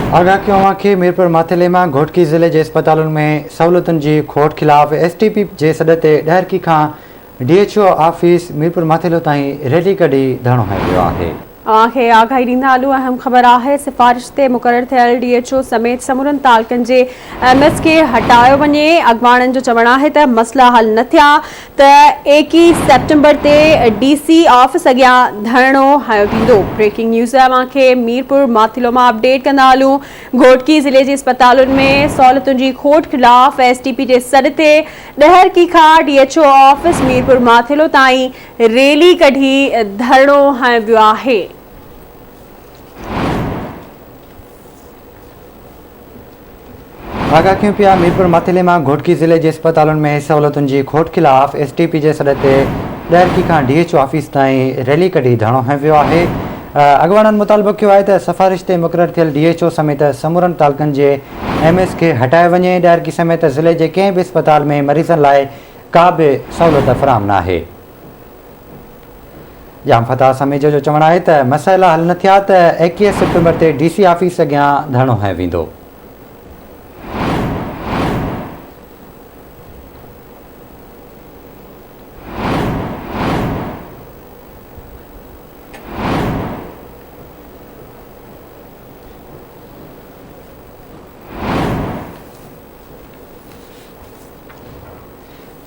आगाह कयो कि मीरपुर माथेले में घोटकी ज़िले के अस्पतालों में सहूलतुन की खोट खिलाफ STP के सॾ ते ॾहरकी का DHO ऑफिस मीरपुर माथेलो ताईं रैली कढी धरणो हंयो वियो आहे। आगाही ॾींदा हलूं। अहम ख़बर है सिफारिश से मुक़रर थियल DHO समेत समूरन तालुकनि के MS के हटायो वञे। अॻवाणनि जो चवणु आहे त मसला हल न थिया त 21 सेप्टेम्बर ते DC ऑफिस अॻियां धरणो हंयो वेंदो। ब्रेकिंग न्यूज़ के मीरपुर माथेलो में अपडेट कंदा हलूं। घोटकी ज़िले के अस्पतालों में सहूलतुनि जी खोट खिलाफ STP के सॾ ते ॾहरकी खां DHO ऑफिस मीरपुर माथेलो ताईं रैली कढी धरणो हंयो वियो आहे। आगाह कयूं पिया मीरपुर माथेले में घोटकी ज़िले के अस्पतालों में सहूलतुन की खोट खिलाफ STP के सॾ ते ॾहरकी का DHO ऑफिस ताईं रैली कढी धरणो हंयो वियो आहे। अॻवाणनि मुतालबो कयो आहे त सिफारिश ते मुक़रर थियल DHO समेत समूरन तालुकनि के MS के हटाए वञे। ॾहरकी समेत ज़िले के कंहिं भी अस्पताल में मरीज़न लाइ का भी सहूलत फराहम न आहे। जाम फताह समेज जो चवणु आहे त मसइला हल न थिया त 21 सेप्टेम्बर ते DC ऑफिस अॻियां धरणो हंयो वेंदो।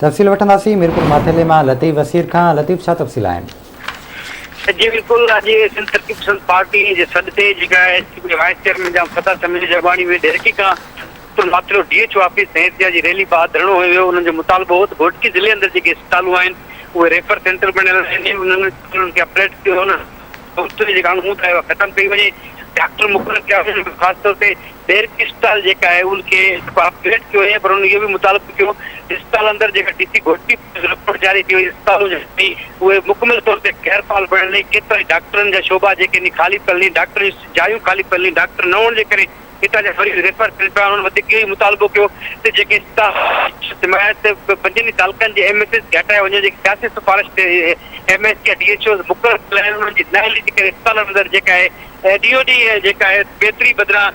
तफ़सील वठंदासीं मीरपुर माथेले में लतीफ़ वसीर खां। लतीफ़, छा तफ़सील आहिनि? जी बिल्कुल, आज सिंध तरक़ी पसंद पार्टी के सॾ ते STP वाइस चेयरमैन जाम फताह समीर जी अॻवानी में ॾहरकी खां माथेलो DHO ऑफिस एहतियाजी रैली बाद धरणो हुयो वियो। उन्हनि जो मुतालबो हो त घोटकी ज़िले अंदर जेके अस्पतालूं आहिनि उहे रेफर सेंटर बणियल आहिनि। उन्हनि खे अपडेट कयो जेका कानून आहे ख़तमु कई वञे। डॉक्टर मुक़रर कया वञनि, ख़ासि तौर ते ॾहरकी अस्पताल जेका आहे उनखे अपडेट कयो है, पर उन इहो भी मुतालबो कयो अस्पताल अंदर जेका DC घोटकी रिपोर्ट जारी थी हुई अस्पतालों उहे मुकमिल तौर ते गैर फाल बणियल नहीं। केतिरा डॉक्टरनि जा शोभा जेके खाली पियल डॉक्टर जायूं खाली पियल डॉक्टर न हुअण जे करे हितां जा मरीज़ रेफर थियनि पिया। उन्हनि वधीक इहो मुतालबो कयो त जेके हिमायत 5 तालुकनि जे MSS खे हटाए वञे। जेके सियासी सिफारिश ते MS या DHO मुक़रर कयल आहिनि उन्हनि जी नाअहली जे करे अस्पतालनि अंदर जेका आहे DOD जेका आहे बेहतरी बदिरां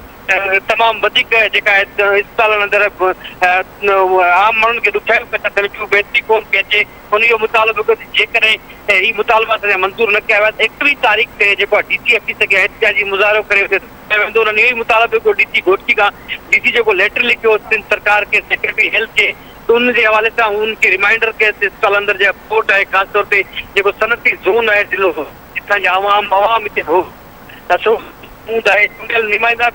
तमाम वधीक जेका आहे अस्पतालनि अंदर आम माण्हुनि खे ॾुखियाइयूं पिया थियनि पियूं, बेहतरी कोन पई अचे। उन जो मुतालबो कयो जेकॾहिं ही मुतालबा असांजा मंज़ूर न कया विया 21 तारीख़ ते जेको DC ऑफिस खे एहतियाजी मुज़ाहिरो करे वेंदो। उन्हनि इहो ई मुतालबो कयो DC घोटकी खां DC जेको लेटर लिखियो सिंध सरकार के सेक्रेटरी हेल्थ के, तो उनके हवाले से उनके रिमाइंडर के अस्पताल अंदर जो कोर्ट है, खास तौर पे जो सनती जोन है जिलो जितना आवाम इतने हो नुमाइंदा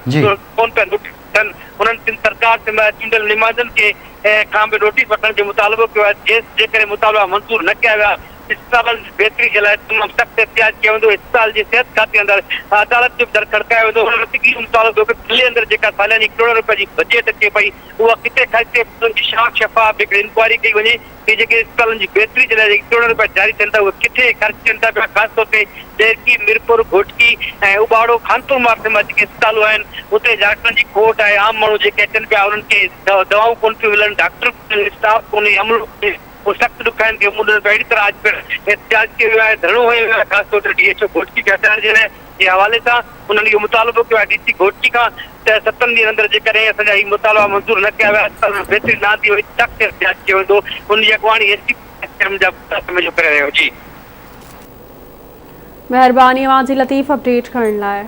कोन पे उन्हनि सिंध सरकार चूंडियल नुमाइंदनि के खां भी नोटिस वठण जो मुतालबो कयो आहे। जेकॾहिं मुतालबा मंज़ूर न कया विया अस्पतालनि जी बेहतरी के लिए तमाम सख्त एहतियात किया वेंदो। अस्पताल जी सिहत खाते अंदर अदालत जो दर खड़कायो वेंदो। उन्हनि मुतालबो कयो दिल्ली अंदर जेका सालानी करोड़ रुपए की बजट अचे पई उहा किथे ख़र्चे उनकी शाख शफ़ाफ़ हिकिड़ी इंक्वायरी कई वञे कि जेके अस्पतालनि जी बेहतरी जे लाइ करोड़ रुपया जारी थियनि था उहे किथे ख़र्च थियनि था पिया। ख़ासि तौर ते ॾहरकी मीरपुर घोटकी ऐं उबाड़ो खानपुर मार्ग में जेके अस्पतालूं आहिनि उते डॉक्टरनि जी खोट आहे। आम माण्हू जेके अचनि पिया उन्हनि खे दवाऊं कोन थियूं मिलनि, डॉक्टर स्टाफ कोन्हे, अमलो वो सख्त ॾुखाइनि खे मुंड अहिड़ी तरह अॼु एहतियात कयो वियो आहे, धरणो हंयो वियो आहे। ख़ासि तौर ते DHO घोटकी खे हटाइण जे लाइ जे हवाले सां उन्हनि इहो मुतालबो कयो आहे DC घोटकी खां त 7 ॾींहंनि अंदर जेकॾहिं असांजा ही मुतालबा मंज़ूर न कया विया अस्पताल बेहतरी न थी वई सख़्त एहतियात कयो वेंदो। उन जी अॻवानी STP जा करे रहियो। जी महिरबानी अवां जी लतीफ़ अपडेट करण लाइ।